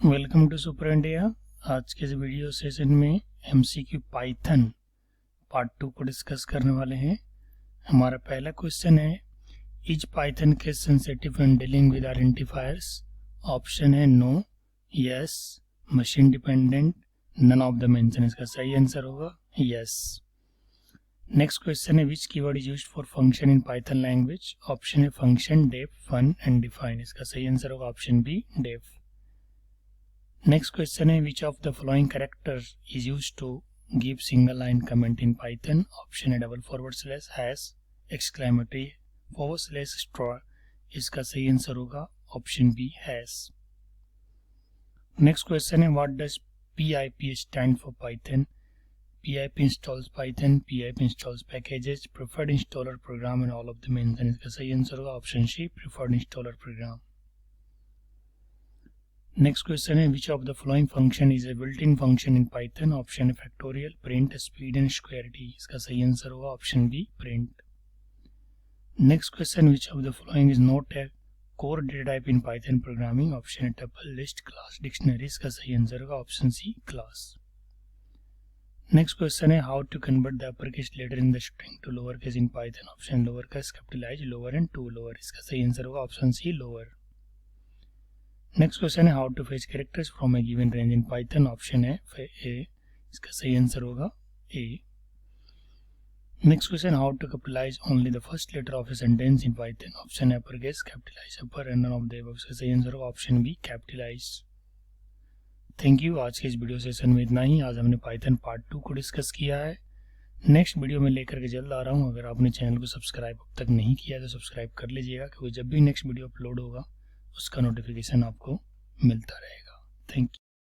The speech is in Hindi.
Welcome to super India. आज के इस वीडियो सेशन में MCQ पाइथन पार्ट 2 को डिस्कस करने वाले हैं। हमारा पहला क्वेश्चन है, is Python case sensitive in dealing with identifiers? Option है no, yes, machine dependent, none of the mention. इसका सही आंसर होगा यस। नेक्स्ट क्वेश्चन है, which keyword is used for function in Python language? Option है function, def, fun and define. इसका सही आंसर होगा option B, def. Next question है, which of the following characters is used to give single line comment in Python? Option है // hash, exclamatory, / star। इसका सही आंसर होगा option B, hash। Next question है, what does PIP stand for Python? PIP installs Python, PIP installs packages, preferred installer program and all of the mentioned। इसका सही आंसर होगा option C, preferred installer program। Next question है, which of the following function is a built in function in Python? Option है factorial, print, speed and squarity. इसका सही आंसर होगा option B, print. Next question, which of the following is not a core data type in Python programming? Option है टपल, लिस्ट, क्लास, डिक्शनरी। इसका सही आंसर होगा option C, class. Next question है, how to convert the upper case letter in the string to lower case in Python? Option lower case, capitalize, lower and to lower. इसका सही आंसर होगा option C, lower. Next question है, how to fetch characters from a given range in Python? Option है ए। इसका सही आंसर होगा A. Next question, how to capitalize only the first letter of a sentence in Python? Option है upper case, capitalize, upper and none of the above. इसका सही आंसर होगा option B, capitalize. Thank you. आज के इस वीडियो सेशन में इतना ही। आज हमने पाइथन पार्ट 2 को डिस्कस किया है। नेक्स्ट वीडियो में लेकर के जल्द आ रहा हूँ। अगर आपने चैनल को सब्सक्राइब अब तक नहीं किया तो सब्सक्राइब कर लीजिएगा, क्योंकि जब भी नेक्स्ट वीडियो अपलोड होगा उसका नोटिफिकेशन आपको मिलता रहेगा। Thank you.